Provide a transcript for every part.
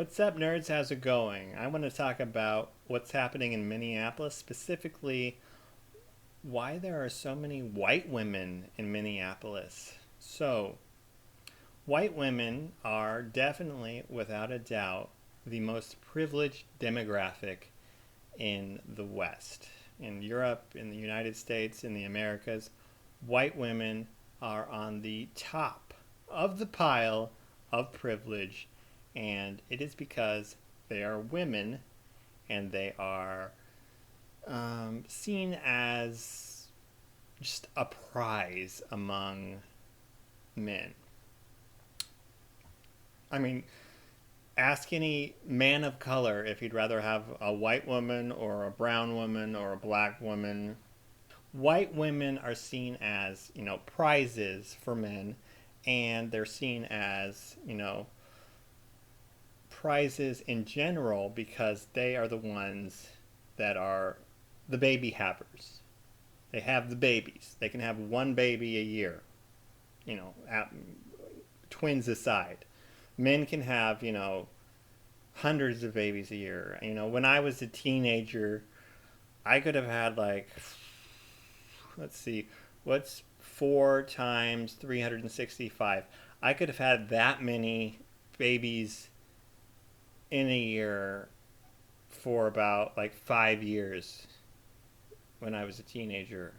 What's up, nerds? How's it going? I want to talk about what's happening in Minneapolis, specifically why there are so many white women in Minneapolis. So, white women are definitely, without a doubt, the most privileged demographic in the West. In Europe, in the United States, in the Americas, white women are on the top of the pile of privilege, and it is because they are women and they are seen as just a prize among men. I mean, ask any man of color if he'd rather have a white woman or a brown woman or a black woman. White women are seen as, prizes for men, and they're seen as, prizes in general because they are the ones that are the baby havers. They have the babies. They can have one baby a year, you know, twins aside. Men can have, hundreds of babies a year. When I was a teenager, I could have had like, let's see, what's 4 times 365? I could have had that many babies in a year for about like 5 years when I was a teenager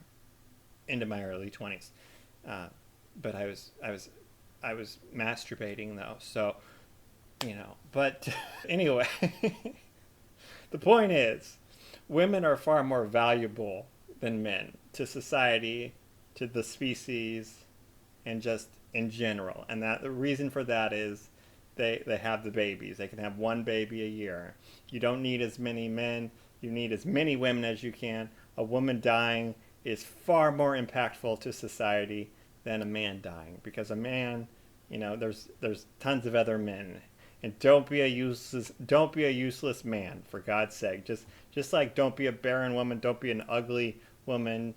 into my early 20s. But I was masturbating though, so But anyway, the point is, women are far more valuable than men to society, to the species, and just in general. And that the reason for that is they have the babies. They can have one baby a year. You don't need as many men. You need as many women as you can. A woman dying is far more impactful to society than a man dying, because a man, there's tons of other men. And don't be a useless man, for God's sake. Just like don't be a barren woman, don't be an ugly woman,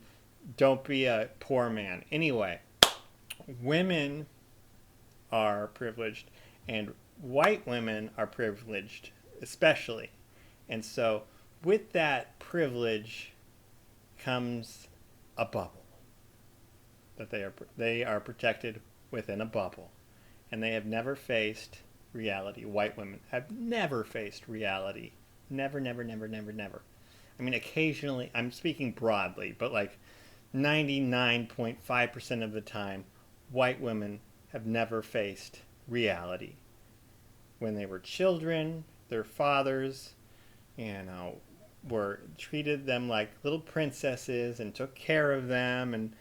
don't be a poor man. Anyway, women are privileged, and white women are privileged especially. And so with that privilege comes a bubble, that they are protected within a bubble, and they have never faced reality. White women have never faced reality. Never, never, never, never, never. I mean, occasionally, I'm speaking broadly, but like 99.5% of the time, white women have never faced reality. When they were children, their fathers, you know, were treated them like little princesses and took care of them and,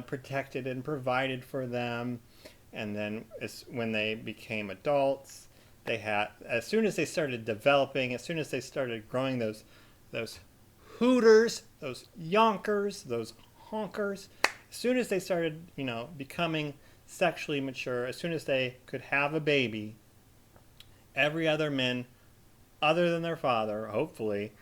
protected and provided for them. And then when they became adults, as soon as they started developing, as soon as they started growing those hooters, those yonkers, those honkers, as soon as they started, becoming sexually mature, as soon as they could have a baby, every other man other than their father, hopefully,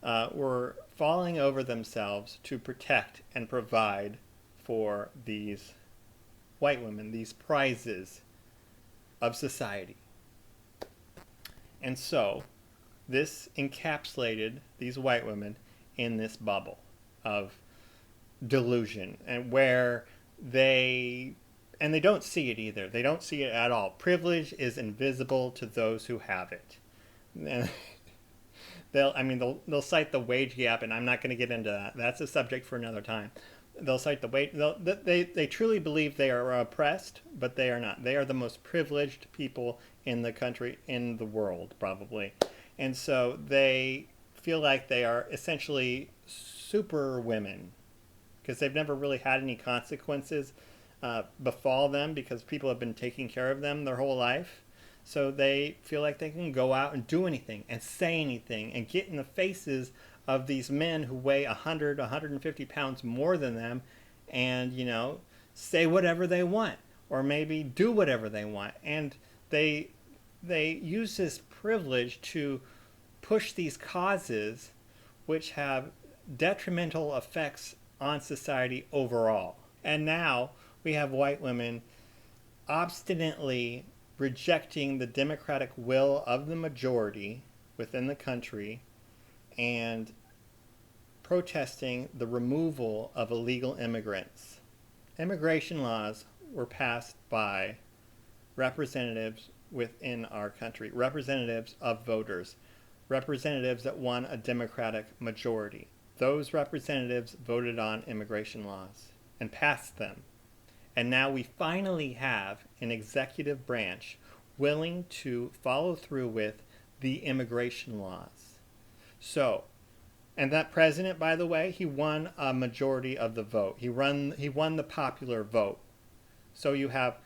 were falling over themselves to protect and provide for these white women, these prizes of society. And so this encapsulated these white women in this bubble of delusion, and where they don't see it either. They don't see it at all. Privilege is invisible to those who have it. And they'll cite the wage gap, and I'm not going to get into that. That's a subject for another time. They'll cite the wage. They truly believe they are oppressed, but they are not. They are the most privileged people in the country, in the world, probably. And so they feel like they are essentially super women, because they've never really had any consequences befall them, because people have been taking care of them their whole life. So they feel like they can go out and do anything and say anything and get in the faces of these men who weigh 100, 150 pounds more than them, and, say whatever they want, or maybe do whatever they want. And they use this privilege to push these causes which have detrimental effects on society overall. And now we have white women obstinately rejecting the democratic will of the majority within the country and protesting the removal of illegal immigrants. Immigration laws were passed by representatives within our country, representatives of voters, representatives that won a Democratic majority. Those representatives voted on immigration laws and passed them. And now we finally have an executive branch willing to follow through with the immigration laws. So, and that president, by the way, he won a majority of the vote. He won the popular vote. So you have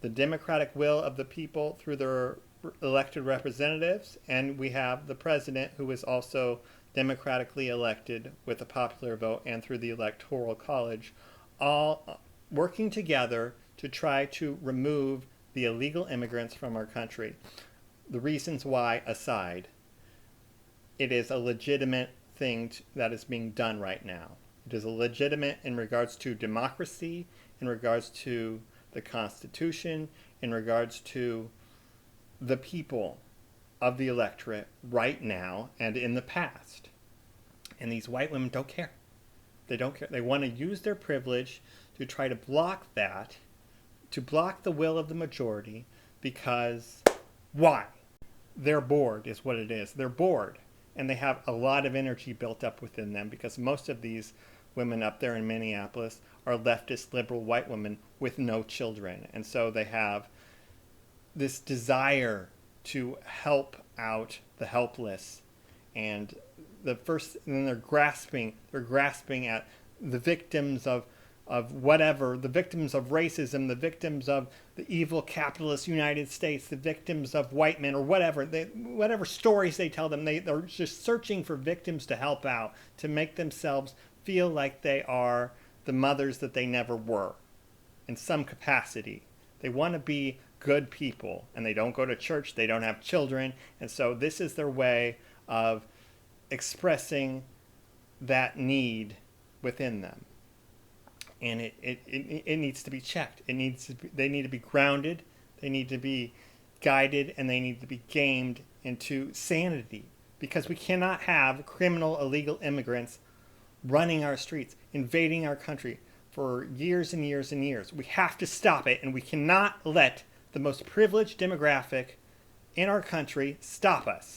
the democratic will of the people through their elected representatives, and we have the president who is also democratically elected with a popular vote and through the electoral college, all working together to try to remove the illegal immigrants from our country. The reasons why aside, it is a legitimate thing that is being done right now. It is a legitimate in regards to democracy, in regards to the Constitution, in regards to the people of the electorate right now and in the past. And these white women don't care. They don't care. They want to use their privilege to try to block that, to block the will of the majority, because why? They're bored is what it is. They're bored. And they have a lot of energy built up within them because most of these women up there in Minneapolis are leftist, liberal white women with no children. And so they have this desire to help out the helpless. And then they're grasping at the victims of whatever, the victims of racism, the victims of the evil capitalist United States, the victims of white men, or whatever stories they tell them. They're just searching for victims to help out, to make themselves feel like they are the mothers that they never were in some capacity. They want to be good people, and they don't go to church, they don't have children, and so this is their way of expressing that need within them. And it needs to be checked. They need to be grounded, they need to be guided, and they need to be gamed into sanity. Because we cannot have criminal illegal immigrants running our streets, invading our country for years and years and years. We have to stop it, and we cannot let the most privileged demographic in our country stop us.